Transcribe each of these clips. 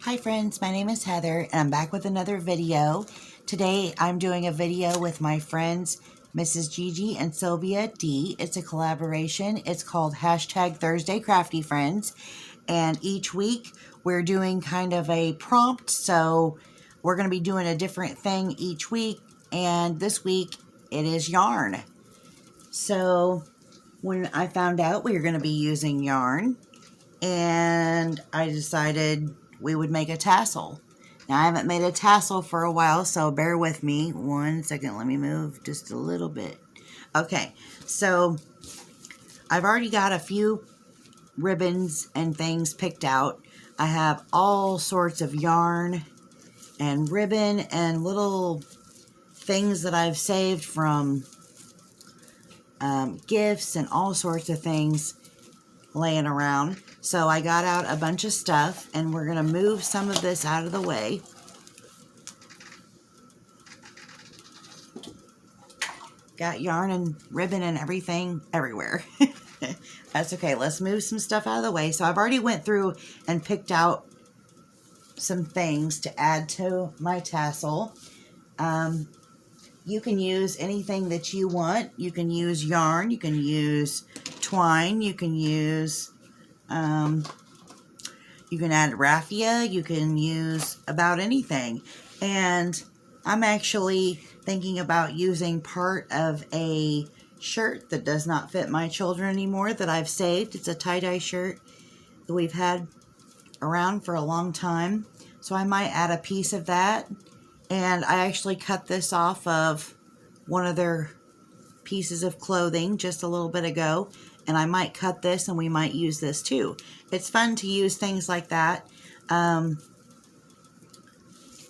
Hi friends, my name is Heather and I'm back with another video. Today I'm doing a video with my friends Mrs. Gigi and Sylvia D. It's a collaboration. It's called #Thursday Crafty Friends, and each week we're doing kind of a prompt, so we're going to be doing a different thing each week, and this week it is yarn. So when I found out we were going to be using yarn, and I decided we would make a tassel. Now, I haven't made a tassel for a while, so bear with me. 1 second, let me move just a little bit. Okay, so I've already got a few ribbons and things picked out. I have all sorts of yarn and ribbon and little things that I've saved from gifts and all sorts of things laying around. So I got out a bunch of stuff, and we're going to move some of this out of the way. Got yarn and ribbon and everything everywhere. That's okay. Let's move some stuff out of the way. So I've already went through and picked out some things to add to my tassel. You can use anything that you want. You can use yarn. You can use twine. You can use you can add raffia, you can use about anything. And I'm actually thinking about using part of a shirt that does not fit my children anymore that I've saved. It's a tie-dye shirt that we've had around for a long time. So I might add a piece of that. And I actually cut this off of one of their pieces of clothing just a little bit ago, and I might cut this and we might use this too. It's fun to use things like that,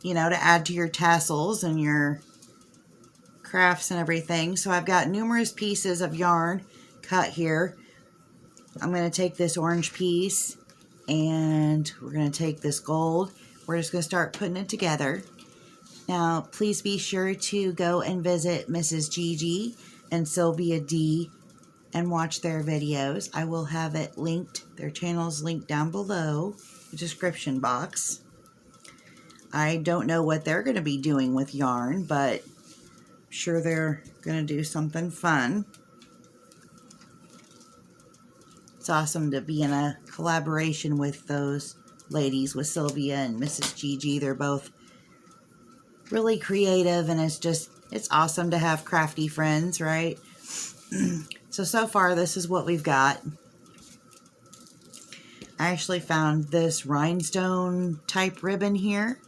you know, to add to your tassels and your crafts and everything. So I've got numerous pieces of yarn cut here. I'm going to take this orange piece and we're going to take this gold. We're just going to start putting it together. Now, please be sure to go and visit Mrs. Gigi and Sylvia D and watch their videos. I will have it linked, their channel's linked down below the description box. I don't know what they're going to be doing with yarn, but I'm sure they're going to do something fun. It's awesome to be in a collaboration with those ladies, with Sylvia and Mrs. Gigi. They're both really creative, and it's awesome to have crafty friends, right? So far, this is what we've got. I actually found this rhinestone type ribbon here.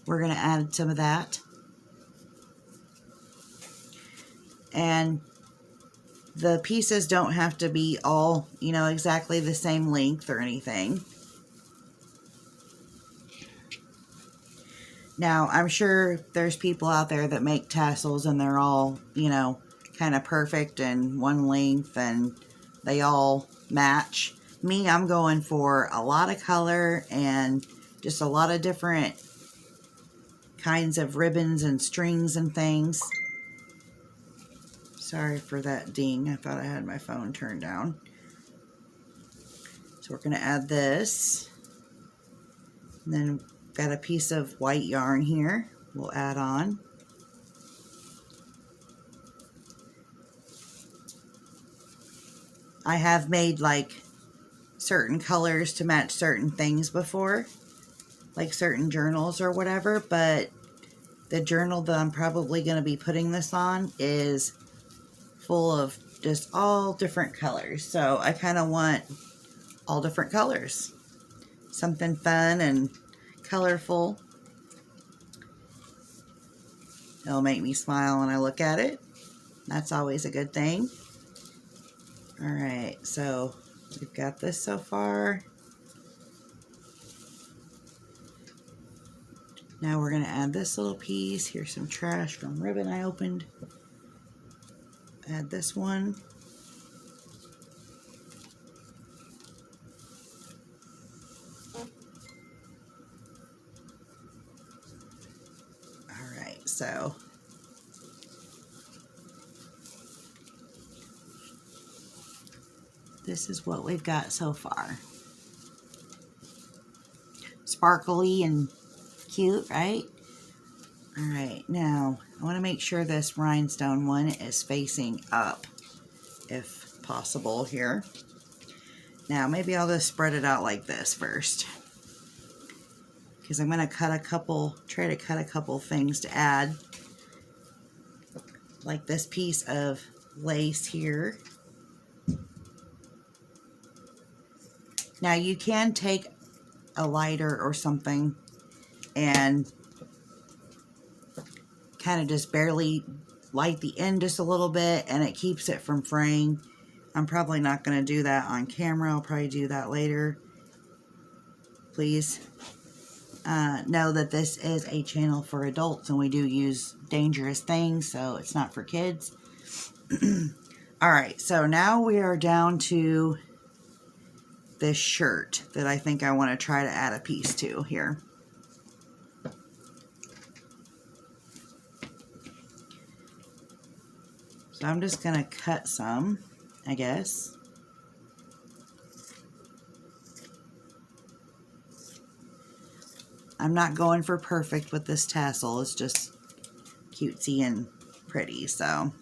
We're going to add some of that. And the pieces don't have to be all, you know, exactly the same length or anything. Now, I'm sure there's people out there that make tassels and they're all, you know, kind of perfect and one length and they all match. Me, I'm going for a lot of color and just a lot of different kinds of ribbons and strings and things. Sorry for that ding. I thought I had my phone turned down. So we're going to add this. And then got a piece of white yarn here we'll add on. I have made like certain colors to match certain things before, like certain journals or whatever, but the journal that I'm probably going to be putting this on is full of just all different colors. So I kind of want all different colors. Something fun and colorful. It'll make me smile when I look at it. That's always a good thing. Alright, so we've got this so far. Now we're going to add this little piece. Here's some trash from ribbon I opened. Add this one. Alright, so this is what we've got so far. sparkly and cute, right? All right, now I want to make sure this rhinestone one is facing up, if possible here. Now, maybe I'll just spread it out like this first, because I'm going to try to cut a couple things to add, like this piece of lace here. Now, you can take a lighter or something and kind of just barely light the end just a little bit, and it keeps it from fraying. I'm probably not going to do that on camera. I'll probably do that later. Please know that this is a channel for adults, and we do use dangerous things, so it's not for kids. Alright, so now we are down to this shirt that I think I want to try to add a piece to here. So I'm just going to cut some, I guess. I'm not going for perfect with this tassel. It's just cutesy and pretty, so.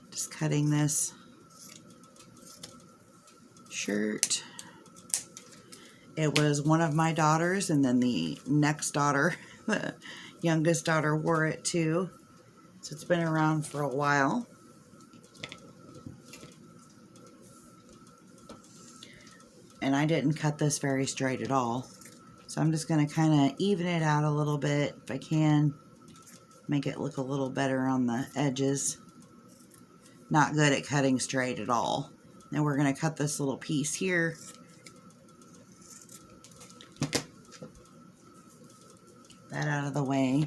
Just cutting this shirt. It was one of my daughters, and then the next daughter, the youngest daughter, wore it too. So it's been around for a while. And I didn't cut this very straight at all. So I'm just going to kind of even it out a little bit if I can. Make it look a little better on the edges. Not good at cutting straight at all. Now we're going to cut this little piece here. That out of the way.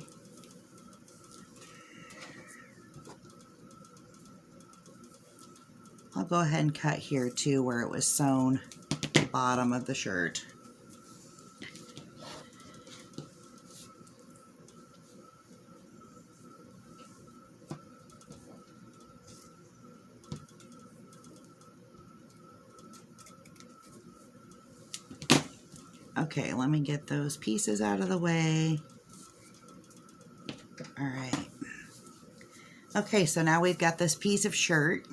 I'll go ahead and cut here too where it was sewn at the bottom of the shirt. Okay, let me get those pieces out of the way. All right. Okay, so now we've got this piece of shirt.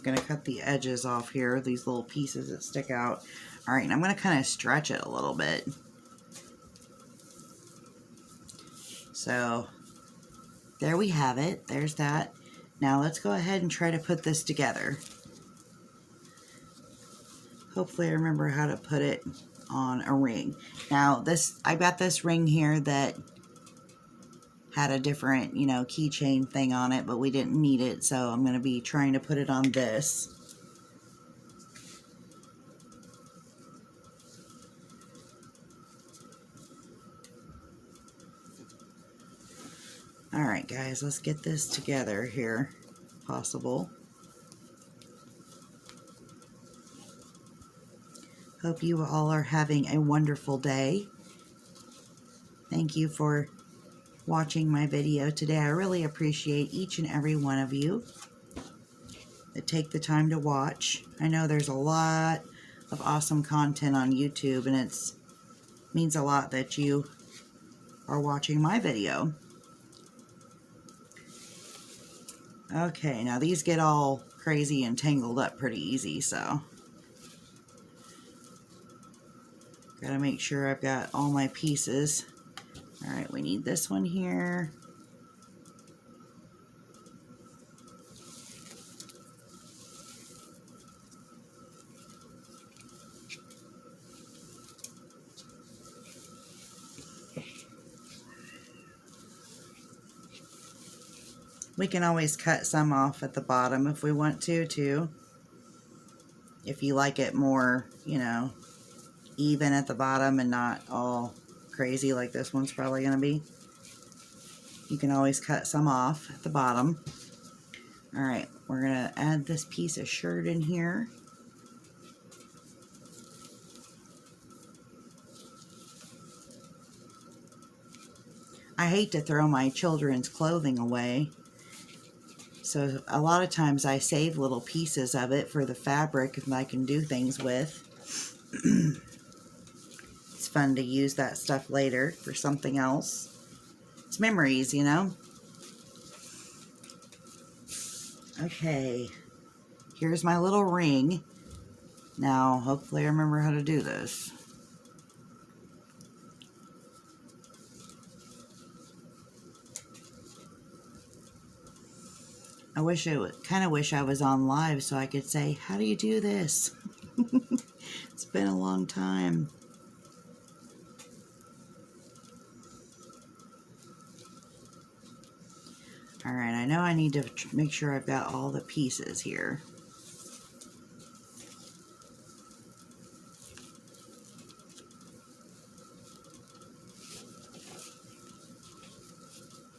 Gonna cut the edges off here, these little pieces that stick out. All right, and I'm gonna kind of stretch it a little bit. So there we have it. There's that. Now let's go ahead and try to put this together. Hopefully I remember how to put it on a ring. Now I got this ring here that had a different, keychain thing on it, but we didn't need it, so I'm going to be trying to put it on this. Alright guys, let's get this together here, if possible. Hope you all are having a wonderful day. Thank you for watching my video today. I really appreciate each and every one of you that take the time to watch. I know there's a lot of awesome content on YouTube, and it means a lot that you are watching my video. Okay, now these get all crazy and tangled up pretty easy, so gotta make sure I've got all my pieces. All right, we need this one here. We can always cut some off at the bottom if we want to, too. If you like it more, even at the bottom and not all crazy like this one's probably going to be. You can always cut some off at the bottom. Alright, we're going to add this piece of shirt in here. I hate to throw my children's clothing away. So a lot of times I save little pieces of it for the fabric and I can do things with. It's fun to use that stuff later for something else. It's memories, you know? Okay, here's my little ring. Now, hopefully I remember how to do this. Kind of wish I was on live so I could say, how do you do this? It's been a long time. Alright, I know I need to make sure I've got all the pieces here.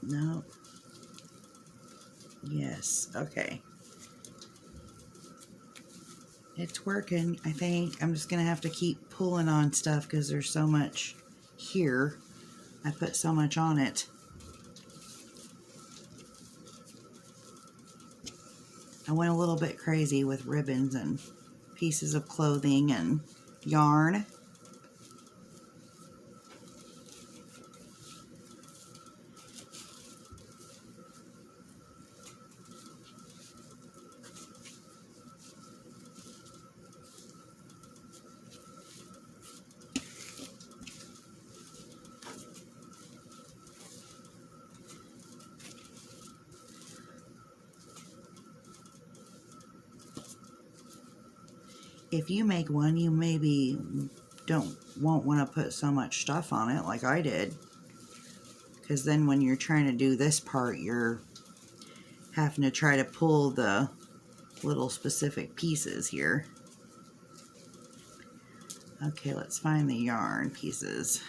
No. Yes, okay. It's working, I think. I'm just going to have to keep pulling on stuff because there's so much here. I put so much on it. I went a little bit crazy with ribbons and pieces of clothing and yarn. If you make one, you maybe won't want to put so much stuff on it like I did. Because then when you're trying to do this part, you're having to try to pull the little specific pieces here. Okay, let's find the yarn pieces.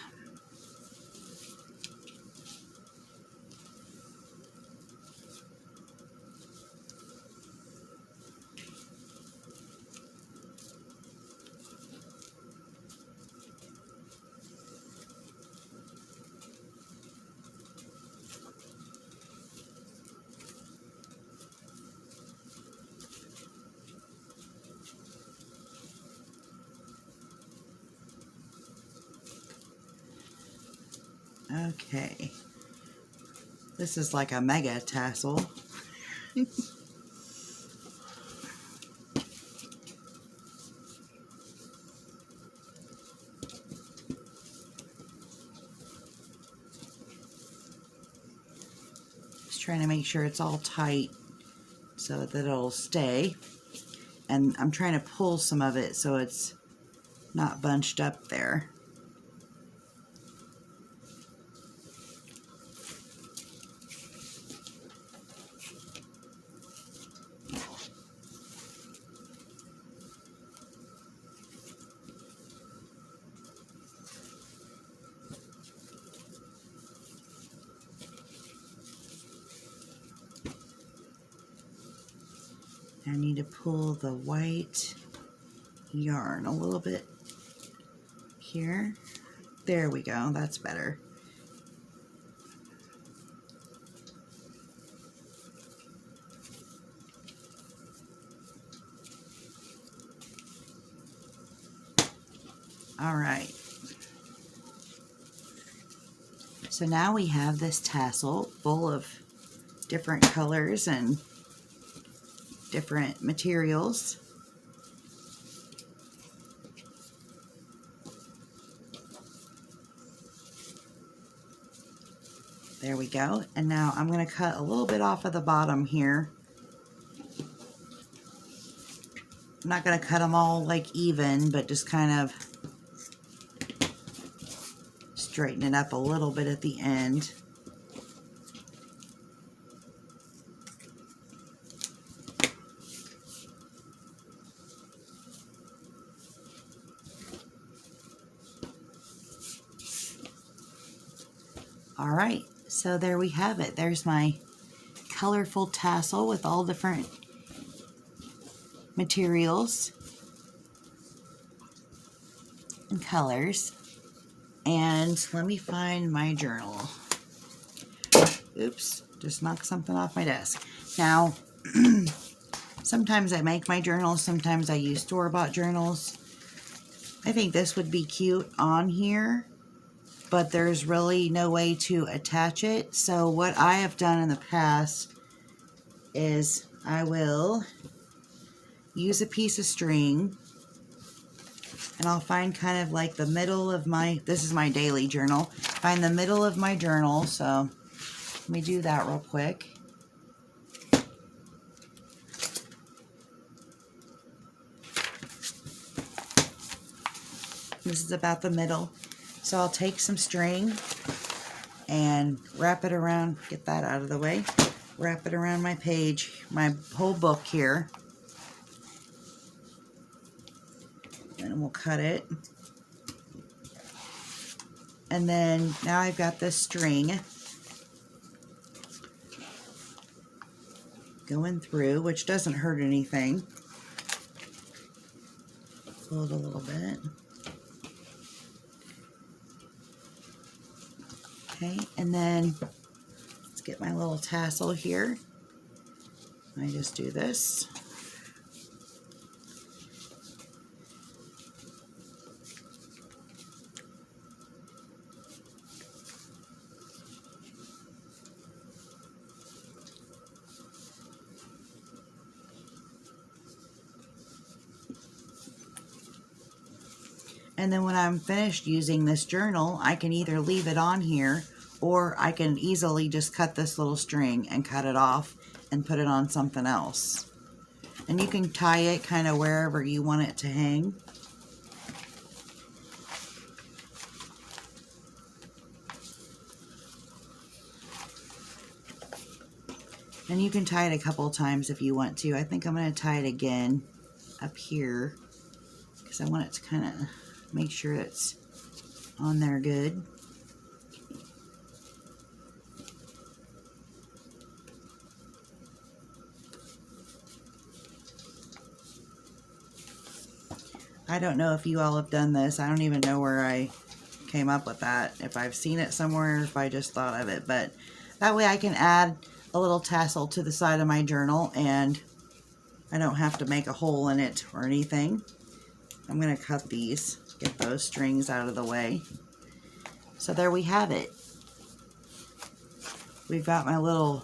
Okay, this is like a mega tassel. Just trying to make sure it's all tight so that it'll stay. And I'm trying to pull some of it so it's not bunched up there. I need to pull the white yarn a little bit here. There we go, that's better. All right. So now we have this tassel full of different colors and different materials. There we go. And now I'm going to cut a little bit off of the bottom here. I'm not going to cut them all like even, but just kind of straighten it up a little bit at the end. All right, so there we have it. There's my colorful tassel with all different materials and colors. And let me find my journal. Oops, just knocked something off my desk. Now, sometimes I make my journals, sometimes I use store-bought journals. I think this would be cute on here, but there's really no way to attach it. So what I have done in the past is I will use a piece of string, and I'll find kind of like the middle of my, this is my daily journal, find the middle of my journal. So let me do that real quick. This is about the middle. So I'll take some string and wrap it around, get that out of the way, wrap it around my page, my whole book here. And we'll cut it. And then now I've got this string going through, which doesn't hurt anything. Pull it a little bit. Okay, and then let's get my little tassel here. I just do this. And then when I'm finished using this journal, I can either leave it on here, or I can easily just cut this little string and cut it off and put it on something else. And you can tie it kind of wherever you want it to hang. And you can tie it a couple times if you want to. I think I'm going to tie it again up here because I want it to kind of make sure it's on there good. I don't know if you all have done this. I don't even know where I came up with that. If I've seen it somewhere, if I just thought of it. But that way I can add a little tassel to the side of my journal and I don't have to make a hole in it or anything. I'm going to cut these, get those strings out of the way. So there we have it. We've got my little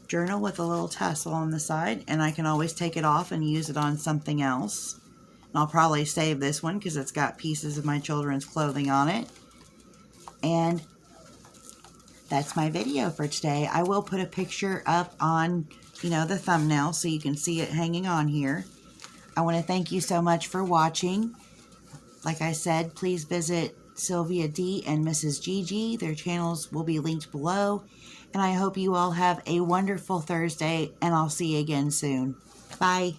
journal with a little tassel on the side, and I can always take it off and use it on something else. And I'll probably save this one because it's got pieces of my children's clothing on it. And that's my video for today. I will put a picture up on, the thumbnail so you can see it hanging on here. I want to thank you so much for watching. Like I said, please visit Sylvia D and Mrs. Gigi. Their channels will be linked below. And I hope you all have a wonderful Thursday, and I'll see you again soon. Bye.